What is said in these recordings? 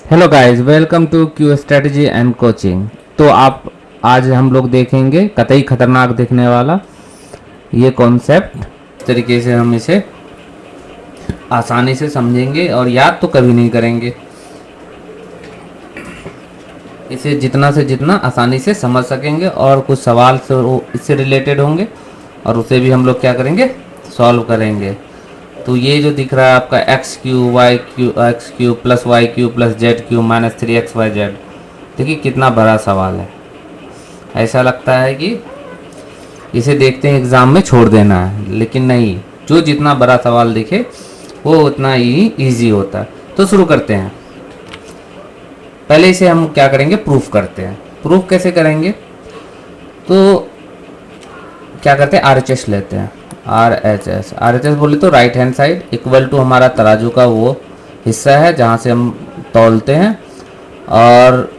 Hello guys, welcome to Q strategy and coaching. तो आप आज हम लोग देखेंगे कतई खतरनाक दिखने वाला ये कॉन्सेप्ट। तरीके से हम इसे आसानी से समझेंगे और याद तो कभी नहीं करेंगे। इसे जितना से जितना आसानी से समझ सकेंगे और कुछ सवाल से इससे रिलेटेड होंगे और उसे भी हम लोग क्या करेंगे, सॉल्व करेंगे। तो ये जो दिख रहा है आपका x cube plus y cube plus z cube minus 3xyz, देखिए कितना बड़ा सवाल है। ऐसा लगता है कि इसे देखते हैं एग्ज़ाम में छोड़ देना है, लेकिन नहीं, जो जितना बड़ा सवाल दिखे वो उतना ही ईजी होता है। तो शुरू करते हैं। पहले इसे हम क्या करेंगे, प्रूफ करते हैं। प्रूफ कैसे करेंगे, तो क्या करते हैं, RHS लेते हैं। RHS बोले तो right hand side equal to हमारा तराजू का वो हिस्सा है जहाँ से हम तौलते हैं, और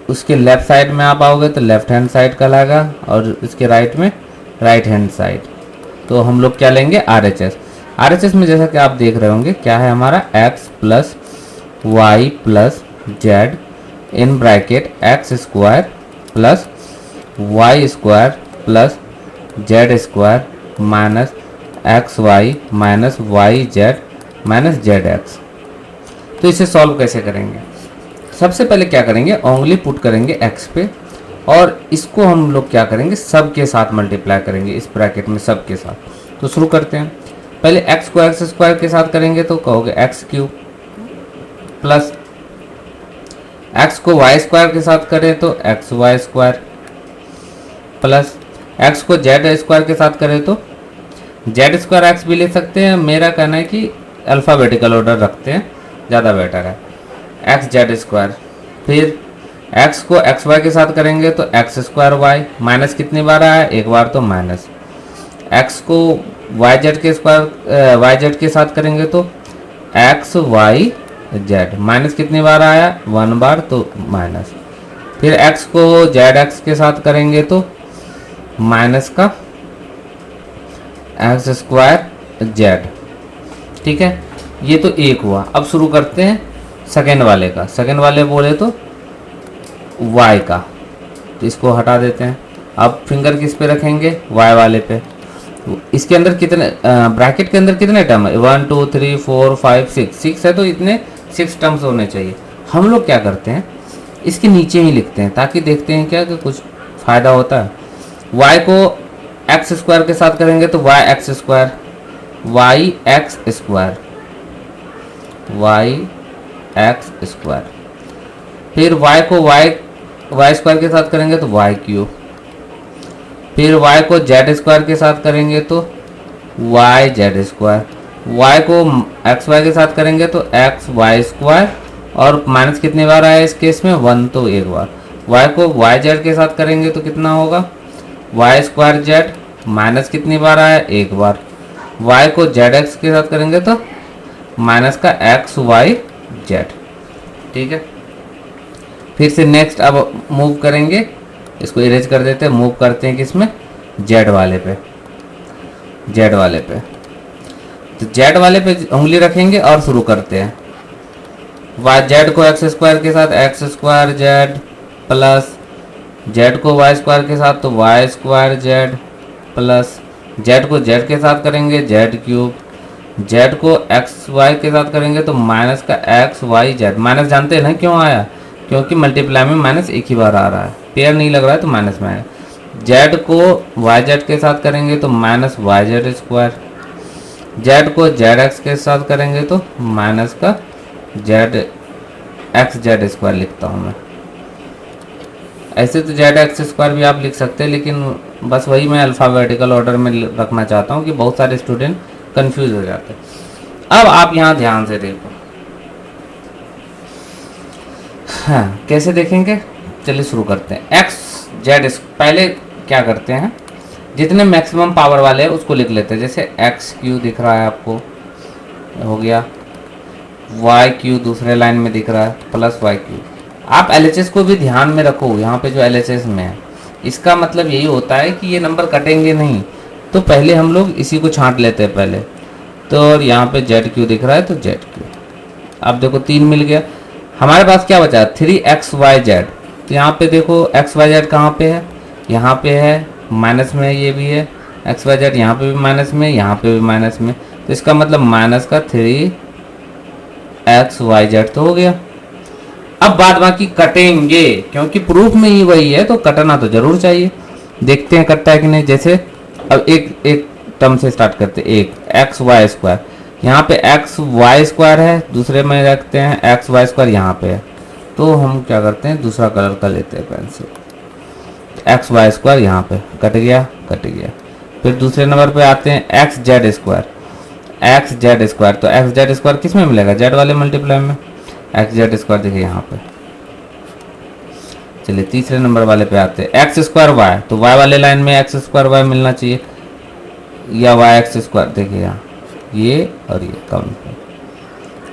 उसके लेफ़्ट साइड में आप आओगे तो लेफ़्ट हैंड साइड कहलाएगा और इसके राइट में राइट हैंड साइड। तो हम लोग क्या लेंगे, RHS में जैसा कि आप देख रहे होंगे क्या है हमारा, x plus y plus z in bracket x square plus y square plus z square minus x y minus y z minus z x. तो इसे सॉल्व कैसे करेंगे, सबसे पहले क्या करेंगे, ओंगली पुट करेंगे x पे और इसको हम लोग क्या करेंगे, सब के साथ मल्टीप्लाई करेंगे, इस ब्रैकेट में सब के साथ। तो शुरू करते हैं। पहले x को x स्क्वायर के साथ करेंगे तो कहोगे एक्स क्यूब प्लस x को y स्क्वायर के साथ करें तो x y square plus x को z स्क्वायर के साथ करें तो जेड स्क्वायर एक्स भी ले सकते हैं। मेरा कहना है कि अल्फ़ाबेटिकल ऑर्डर रखते हैं, ज़्यादा बेटर है। एक्स जेड स्क्वायर, फिर x को एक्स वाई के साथ करेंगे तो एक्स स्क्वायर वाई, माइनस कितनी बार आया, एक बार, तो माइनस। x को वाई जेड के स्क्वायर वाई जेड के साथ करेंगे तो एक्स वाई जेड, माइनस कितनी बार आया, वन बार, तो माइनस। फिर x को जेड एक्स के साथ करेंगे तो माइनस का एक्स स्क्वायर जेड। ठीक है, ये तो एक हुआ। अब शुरू करते हैं सेकेंड वाले का। सेकेंड वाले बोले तो y का, तो इसको हटा देते हैं। अब फिंगर किस पे रखेंगे, y वाले पे। इसके अंदर कितने ब्रैकेट के अंदर कितने टर्म है, 1 2 3 4 5 6 है, तो इतने 6 टर्म्स होने चाहिए। हम लोग क्या करते हैं, इसके नीचे ही लिखते हैं ताकि देखते हैं क्या कि कुछ फ़ायदा होता है। y को एक्स स्क्वायर के साथ करेंगे तो y x square, y x square, y x square. फिर y को वाई स्क्वायर के साथ करेंगे तो वाई क्यूब। फिर y को जेड स्क्वायर के साथ करेंगे तो वाई जेड स्क्वायर। y को एक्स वाई के साथ करेंगे तो एक्स वाई स्क्वायर, और माइनस कितनी बार आया इस केस में, वन, तो एक बार। y को वाई जेड के साथ करेंगे तो कितना होगा, वाई स्क्वायर जेड, माइनस कितनी बार आया, एक बार। y को जेड एक्स के साथ करेंगे तो माइनस का एक्स वाई जेड। ठीक है, फिर से नेक्स्ट अब मूव करेंगे, इसको इरेज कर देते हैं, मूव करते हैं किसमें, जेड वाले पे। जेड वाले पे, तो जेड वाले पे उंगली रखेंगे और शुरू करते हैं। वाई जेड को एक्स स्क्वायर के साथ x square z plus z को वाई स्क्वायर के साथ तो y square z plus z को जेड के साथ करेंगे जेड क्यूब, जेड को एक्स वाई के साथ करेंगे तो माइनस का एक्स वाई जेड। माइनस जानते हैं ना क्यों आया, क्योंकि मल्टीप्लाई में माइनस एक ही बार आ रहा है, पेयर नहीं लग रहा है तो माइनस में आया। जेड को वाई जेड के साथ करेंगे तो minus y z square, z को जेड एक्स के साथ करेंगे तो माइनस का जेड एक्स जेड स्क्वायर लिखता हूँ मैं। ऐसे तो जेड एक्स स्क्वायर भी आप लिख सकते हैं, लेकिन बस वही मैं अल्फ़ाबेटिकल ऑर्डर में रखना चाहता हूँ कि बहुत सारे स्टूडेंट कंफ्यूज हो जाते हैं। अब आप यहाँ ध्यान से देखो, हाँ कैसे देखेंगे, चलिए शुरू करते हैं। एक्स जेड, पहले क्या करते हैं, जितने मैक्सिमम पावर वाले हैं उसको लिख लेते हैं। जैसे एक्स क्यू दिख रहा है आपको, हो गया, वाई क्यू दूसरे लाइन में दिख रहा है प्लस वाई क्यू। आप LHS को भी ध्यान में रखो, यहाँ पे जो LHS में है इसका मतलब यही होता है कि ये नंबर कटेंगे नहीं, तो पहले हम लोग इसी को छांट लेते हैं पहले। तो और यहाँ पे जेड क्यू दिख रहा है तो जेड क्यू, अब देखो 3 मिल गया। हमारे पास क्या बचा, 3xyz। तो यहाँ पे देखो xyz कहाँ पे है, यहाँ पे है, माइनस में ये भी है, xyz यहाँ पे भी माइनस में, यहाँ पे भी माइनस में। तो इसका मतलब माइनस का 3xyz तो हो गया। अब बाद बाकी कटेंगे, क्योंकि प्रूफ में ही वही है तो कटना तो जरूर चाहिए। देखते हैं कटता है कि नहीं। जैसे अब एक एक टर्म से स्टार्ट करते हैं, एक एक्स वाई स्क्वायर, यहाँ पे एक्स वाई स्क्वायर है, दूसरे में रखते हैं एक्स वाई स्क्वायर यहाँ पे है। तो हम क्या करते हैं, दूसरा कलर का लेते हैं पेन से, एक्स वाई स्क्वायर यहाँ पे कट गया, कट गया। फिर दूसरे नंबर पे आते हैं x Z square, x Z square. तो एक्स जेड स्क्वायर किस में मिलेगा, जेड वाले मल्टीप्लाई में, एक्स जेड स्क्वायर देखिए यहाँ पे। चलिए तीसरे नंबर वाले पे आते हैं, एक्स स्क्वायर वाई। तो वाई वाले लाइन में एक्स स्क्वायर वाई मिलना चाहिए, या वाई एक्स स्क्वायर देखिए यहाँ, ये और ये कम।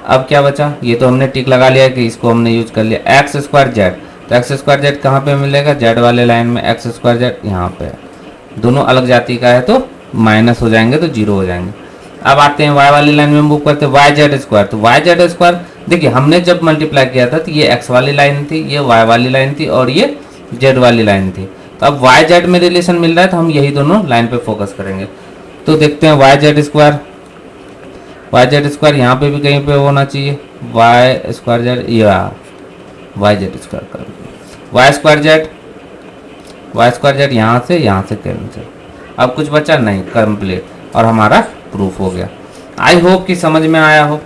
अब क्या बचा, ये तो हमने टिक लगा लिया कि इसको हमने यूज कर लिया, एक्स स्क्वायर जेड। तो एक्स स्क्वायर जेड कहाँ पे मिलेगा, जेड वाले लाइन में, एक्स स्क्वायर जेड यहाँ पे। दोनों अलग जाति का है तो माइनस हो जाएंगे, तो जीरो हो जाएंगे। अब आते हैं वाई वाली लाइन में मूव करते हैं, वाई जेड स्क्वायर। तो वाई जेड स्क्वायर देखिए हमने जब मल्टीप्लाई किया था तो ये एक्स वाली लाइन थी, ये वाई वाली लाइन थी और ये जेड वाली लाइन थी। तो अब वाई जेड में रिलेशन मिल रहा है तो हम यही दोनों लाइन पे फोकस करेंगे। तो देखते हैं y z square, y z square यहाँ पे भी कहीं पे होना चाहिए, वाई स्क्वायर जेड, या वाई जेड स्क्वायर कर, y square z, y square z यहाँ से कैंसिल। अब कुछ बचा नहीं, कंप्लीट, और हमारा प्रूफ हो गया। आई होप कि समझ में आया हो।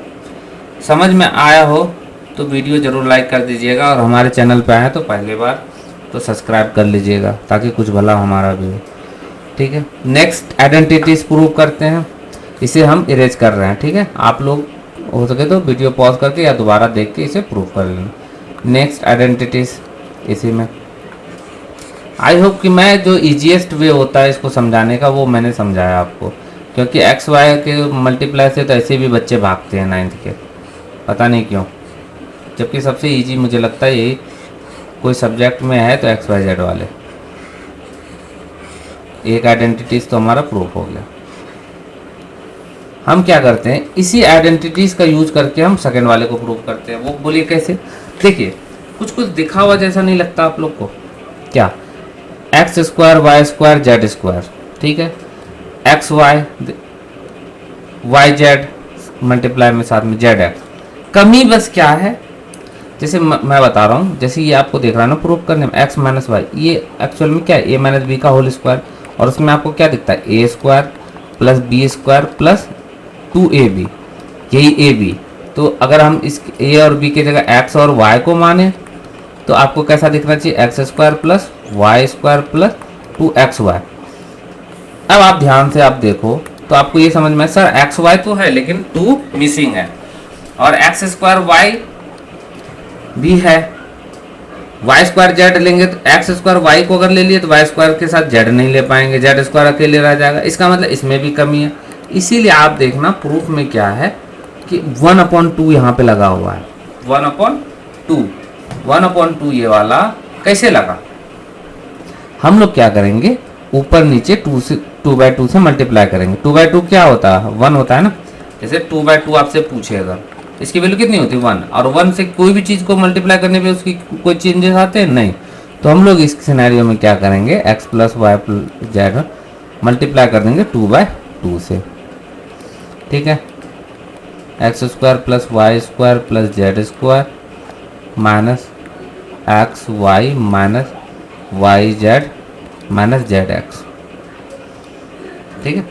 समझ में आया हो तो वीडियो ज़रूर लाइक कर दीजिएगा, और हमारे चैनल पे आए तो पहली बार तो सब्सक्राइब कर लीजिएगा, ताकि कुछ भला हमारा भी हो। ठीक है, नेक्स्ट आइडेंटिटीज प्रूव करते हैं। इसे हम इरेज कर रहे हैं, ठीक है। आप लोग हो सके तो वीडियो पॉज करके या दोबारा देख के इसे प्रूव कर लेना। नेक्स्ट आइडेंटिटीज, इसी में आई होप कि मैं जो इजीएस्ट वे होता है इसको समझाने का वो मैंने समझाया आपको, क्योंकि एक्स वाई के मल्टीप्लाई से तो ऐसे भी बच्चे भागते हैं 9th के, पता नहीं क्यों। जबकि सबसे इजी मुझे लगता है यही कोई सब्जेक्ट में है तो एक्स वाई जेड वाले। एक आइडेंटिटीज तो हमारा प्रूफ हो गया। हम क्या करते हैं, इसी आइडेंटिटीज का यूज करके हम सेकंड वाले को प्रूव करते हैं। वो बोलिए कैसे, देखिए कुछ कुछ दिखा हुआ जैसा नहीं लगता आप लोग को क्या, x square y square z square, ठीक है, x y y z multiply में साथ में जेड एक्स। कमी बस क्या है, जैसे मैं बता रहा हूँ, जैसे ये आपको देख रहा है ना प्रूफ करने में, एक्स माइनस वाई, ये एक्चुअल में क्या है, ए माइनस बी का होल स्क्वायर, और उसमें आपको क्या दिखता है, a square plus b square plus 2ab, यही ए बी। तो अगर हम इस ए और बी की जगह एक्स और वाई को माने तो आपको कैसा दिखना चाहिए, x square plus y square plus 2xy। अब आप ध्यान से आप देखो तो आपको ये समझ में, सर एक्स वाई तो है लेकिन 2 मिसिंग है, और एक्स स्क्वायर वाई भी है, वाई स्क्वायर जेड लेंगे तो एक्स स्क्वायर वाई को अगर ले लिए तो वाई स्क्वायर के साथ जेड नहीं ले पाएंगे, जेड स्क्वायर अकेले रह जाएगा। इसका मतलब इसमें भी कमी है। इसीलिए आप देखना प्रूफ में क्या है कि 1/2 यहाँ पे लगा हुआ है, 1/2 ये वाला कैसे लगा। हम लोग क्या करेंगे, ऊपर नीचे 2/2 से मल्टीप्लाई करेंगे। 2/2 क्या होता है, 1 होता है ना। जैसे 2/2 आपसे पूछेगा इसकी वैल्यू कितनी होती है, 1, और 1 से कोई भी चीज़ को मल्टीप्लाई करने पे उसकी कोई चेंजेस आते हैं नहीं। तो हम लोग इस सिनेरियो में क्या करेंगे, x plus y plus z multiply कर देंगे 2/2 से, ठीक है। X square plus y square plus z square minus x y minus y z minus z x, ठीक है।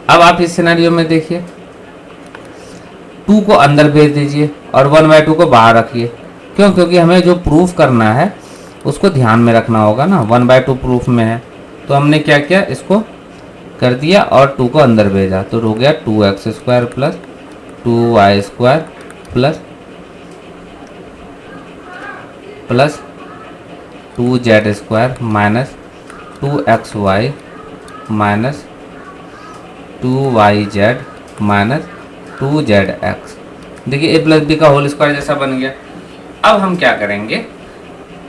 अब आप इस सिनेरियो में देखिए, 2 को अंदर भेज दीजिए और 1/2 को बाहर रखिए। क्यों, क्योंकि हमें जो प्रूफ करना है उसको ध्यान में रखना होगा ना। 1/2 प्रूफ में है तो हमने क्या किया, इसको कर दिया और 2 को अंदर भेजा, तो हो गया 2x square plus 2y square plus 2z square minus 2xy minus 2yz minus 2zx। देखिए a प्लस बी का होल स्क्वायर जैसा बन गया। अब हम क्या करेंगे,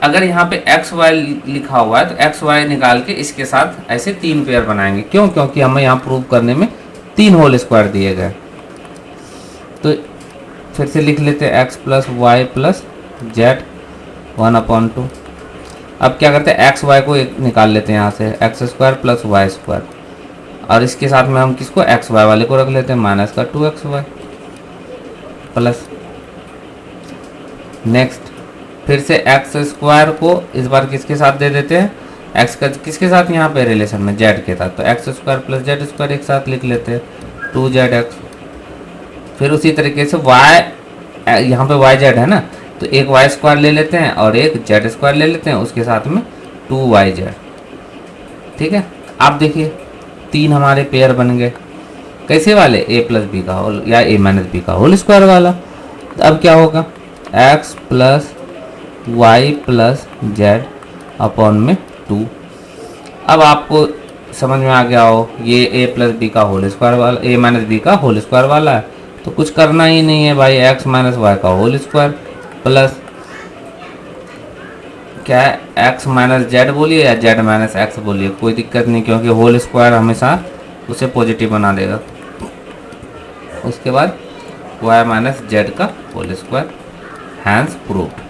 अगर यहाँ पे एक्स वाई लिखा हुआ है तो एक्स वाई निकाल के इसके साथ ऐसे 3 पेयर बनाएंगे। क्यों, क्योंकि हमें यहाँ प्रूव करने में 3 होल स्क्वायर दिए गए। तो फिर से लिख लेते हैं x plus y plus z 1/2। अब क्या करते हैं, एक्स वाई को निकाल लेते हैं यहाँ से, x square plus y square, और इसके साथ में हम किसको, एक्स वाई वाले को रख लेते हैं माइनस का 2xy प्लस। नेक्स्ट फिर से एक्स स्क्वायर को इस बार किसके साथ दे देते हैं, एक्स का किसके साथ यहाँ पे रिलेशन में, जेड के साथ, तो x square plus z square एक साथ लिख लेते हैं 2zx। फिर उसी तरीके से वाई, यहाँ पे वाई जेड है ना, तो एक वाई स्क्वायर ले लेते हैं और एक जेड स्क्वायर ले लेते हैं, उसके साथ में 2yz। ठीक है, आप देखिए 3 हमारे पेयर बन गए, कैसे वाले, a प्लस बी का होल या a माइनस बी का होल स्क्वायर वाला। तो अब क्या होगा, x plus y plus z upon में 2। अब आपको समझ में आ गया हो, ये a प्लस बी का होल स्क्वायर वाला, a माइनस बी का होल स्क्वायर वाला है, तो कुछ करना ही नहीं है भाई, x माइनस वाई का होल स्क्वायर प्लस क्या है, x माइनस जेड बोलिए या z माइनस एक्स बोलिए, कोई दिक्कत नहीं, क्योंकि होल स्क्वायर हमेशा उसे पॉजिटिव बना देगा। उसके बाद y माइनस जेड का whole square, hence proved,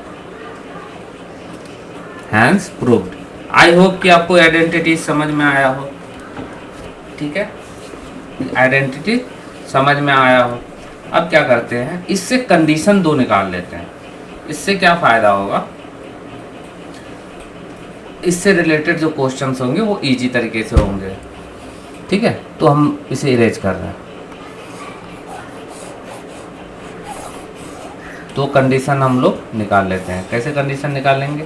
hence proved. I hope कि आपको आइडेंटिटी समझ में आया हो। ठीक है, आइडेंटिटी समझ में आया हो। अब क्या करते हैं, इससे कंडीशन 2 निकाल लेते हैं। इससे क्या फ़ायदा होगा, इससे रिलेटेड जो क्वेश्चंस होंगे वो इजी तरीके से होंगे। ठीक है, तो हम इसे इरेज कर रहे हैं। तो कंडीशन हम लोग निकाल लेते हैं। कैसे कंडीशन निकालेंगे,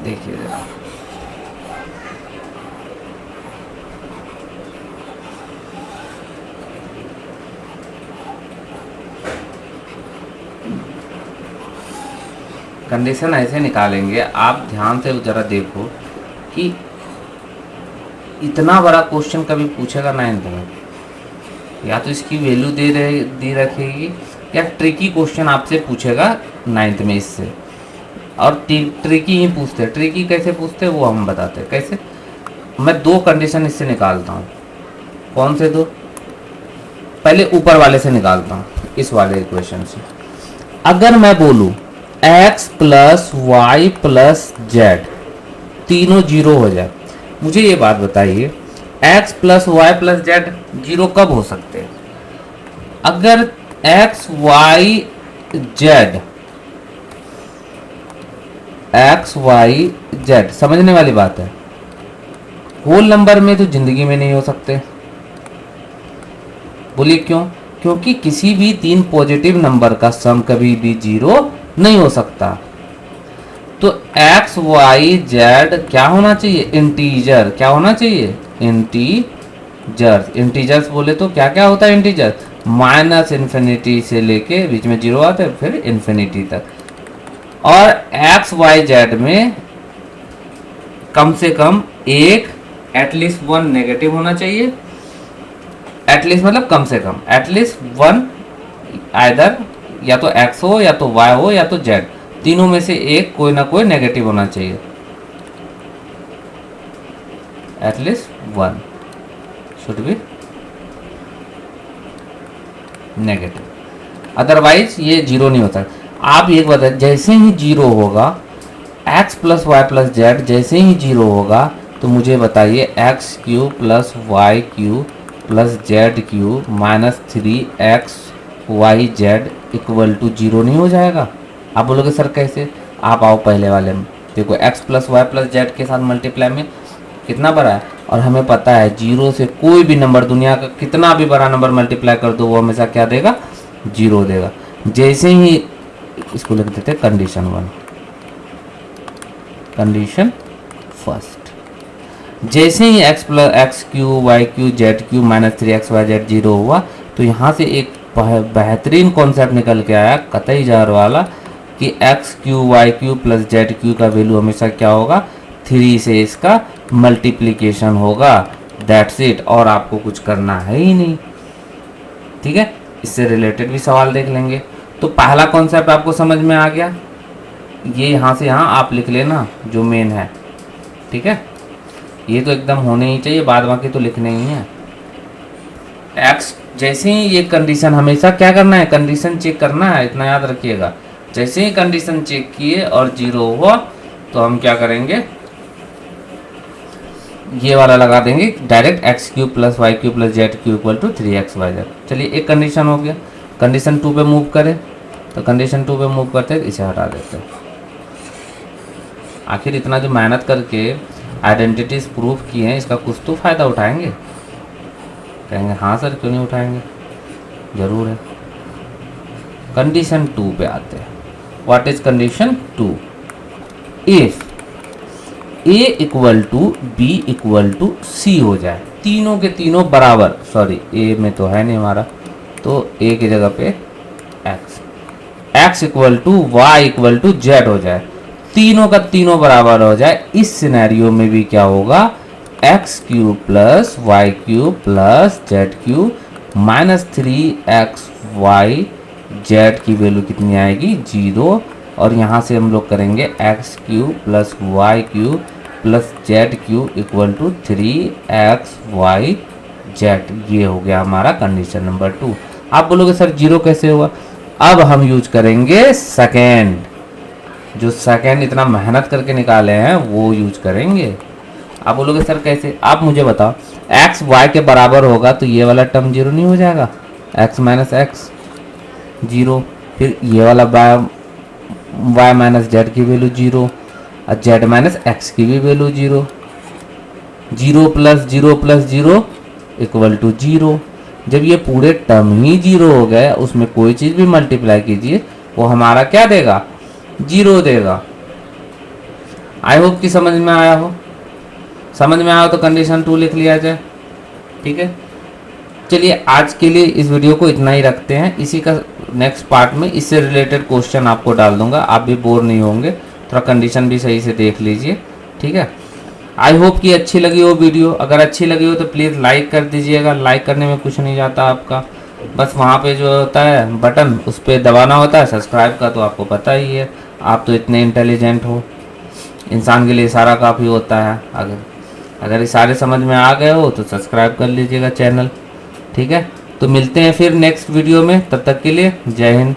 देखिए जरा, कंडीशन ऐसे निकालेंगे, आप ध्यान से ज़रा देखो कि इतना बड़ा क्वेश्चन कभी पूछेगा 9th में, या तो इसकी वैल्यू दी रखेगी, या ट्रिकी क्वेश्चन आपसे पूछेगा 9th में इससे, और ट्रिकी ही पूछते हैं। ट्रिकी कैसे पूछते हैं वो हम बताते हैं कैसे। मैं 2 कंडीशन इससे निकालता हूँ। कौन से 2, पहले ऊपर वाले से निकालता हूँ, इस वाले इक्वेशन से। अगर मैं बोलूँ x plus y plus z तीनों 0 हो जाए, मुझे ये बात बताइए, x plus y plus z 0 कब हो सकते हैं, अगर x y z, x y z, समझने वाली बात है, होल नंबर में तो जिंदगी में नहीं हो सकते। बोलिए क्यों, क्योंकि किसी भी 3 पॉजिटिव नंबर का सम कभी भी 0 नहीं हो सकता। तो एक्स वाई जेड क्या होना चाहिए, इंटीजर। क्या होना चाहिए, इंटीजर। इंटीजर्स बोले तो क्या क्या होता है इंटीजर, माइनस इन्फिनिटी से लेके बीच में 0 आता है, फिर इन्फिनिटी तक। और एक्स वाई जेड में कम से कम एक, एटलीस्ट 1 नेगेटिव होना चाहिए। एटलीस्ट मतलब कम से कम, एटलीस्ट 1 आइदर या तो x हो या तो y हो या तो z, तीनों में से एक कोई ना कोई नेगेटिव होना चाहिए। At least 1 should be negative, otherwise ये 0 नहीं होता। आप एक बात, जैसे ही 0 होगा, x plus y plus z जैसे ही 0 होगा, तो मुझे बताइए x cube plus y cube plus z cube minus 3x y z equal to 0 नहीं हो जाएगा। आप बोलोगे सर कैसे, आप आओ पहले वाले में, देखो x plus y plus z के साथ मल्टीप्लाई में कितना बड़ा है, और हमें पता है 0 से कोई भी नंबर, दुनिया का कितना भी बड़ा नंबर मल्टीप्लाई कर दो वो हमेशा क्या देगा, 0 देगा। जैसे ही इसको लिख देते कंडीशन 1, कंडीशन फर्स्ट, जैसे ही x cube y cube z cube minus 3x y z 0 हुआ, तो यहाँ से एक बेहतरीन कॉन्सेप्ट निकल के आया, कतई जार वाला, कि x cube y cube plus z cube का वैल्यू हमेशा क्या होगा, 3 से इसका मल्टीप्लिकेशन होगा। दैट्स इट, और आपको कुछ करना है ही नहीं। ठीक है, इससे रिलेटेड भी सवाल देख लेंगे। तो पहला कॉन्सेप्ट आपको समझ में आ गया, ये यहाँ से यहाँ आप लिख लेना जो मेन है। ठीक है, ये तो एकदम होने ही चाहिए, बाद बाकी तो लिखने ही है। एक्स जैसे ही ये कंडीशन, हमेशा क्या करना है, कंडीशन चेक करना है, इतना याद रखिएगा। जैसे ही कंडीशन चेक किए और 0 हुआ तो हम क्या करेंगे, ये वाला लगा देंगे direct x cube plus y cube plus z cube equal to 3xyz। चलिए एक कंडीशन हो गया। कंडीशन 2 पे मूव करें, तो कंडीशन 2 पे मूव करते हैं, इसे हटा देते हैं। आखिर इतना जो मेहनत करके आइडेंटिटीज प्रूफ किए हैं, इसका कुछ तो फ़ायदा उठाएंगे। कहेंगे हाँ सर क्यों नहीं उठाएंगे, ज़रूर है। कंडीशन 2 पे आते हैं। What is condition 2? If a equal to b equal to c हो जाए, तीनों के तीनों बराबर, सॉरी a में तो है नहीं हमारा, तो a की जगह पे x equal to y equal to z हो जाए, तीनों का तीनों बराबर हो जाए। इस सिनेरियो में भी क्या होगा, x cube plus y cube plus z cube minus 3xy z की वैल्यू कितनी आएगी, 0। और यहाँ से हम लोग करेंगे x cube plus y cube plus z cube equal to 3xy z. ये हो गया हमारा कंडीशन नंबर 2। आप बोलोगे सर 0 कैसे हुआ? अब हम यूज करेंगे सेकेंड, जो सेकेंड इतना मेहनत करके निकाले हैं वो यूज करेंगे। आप बोलोगे सर कैसे? आप मुझे बताओ, एक्स वाई के बराबर होगा तो ये वाला टर्म 0 नहीं हो जाएगा, एक्स माइनस एक्स 0, फिर ये वाला वाई माइनस जेड की वैल्यू 0 और जेड माइनस एक्स की भी value 0, 0 plus 0 plus 0 equal to 0। जब ये पूरे टर्म ही 0 हो गए, उसमें कोई चीज़ भी मल्टीप्लाई कीजिए वो हमारा क्या देगा, 0 देगा। आई होप कि समझ में आया हो। समझ में आया तो कंडीशन 2 लिख लिया जाए, ठीक है। चलिए आज के लिए इस वीडियो को इतना ही रखते हैं। इसी का नेक्स्ट पार्ट में इससे रिलेटेड क्वेश्चन आपको डाल दूंगा, आप भी बोर नहीं होंगे। थोड़ा कंडीशन भी सही से देख लीजिए, ठीक है। आई होप कि अच्छी लगी हो वीडियो। अगर अच्छी लगी हो तो प्लीज़ लाइक कर दीजिएगा। लाइक करने में कुछ नहीं जाता आपका, बस वहाँ पे जो होता है बटन उस पर दबाना होता है। सब्सक्राइब का तो आपको पता ही है, आप तो इतने इंटेलिजेंट हो, इंसान के लिए सारा काफ़ी होता है। अगर ये सारे समझ में आ गए हो तो सब्सक्राइब कर लीजिएगा चैनल, ठीक है। तो मिलते हैं फिर नेक्स्ट वीडियो में, तब तक के लिए जय हिंद।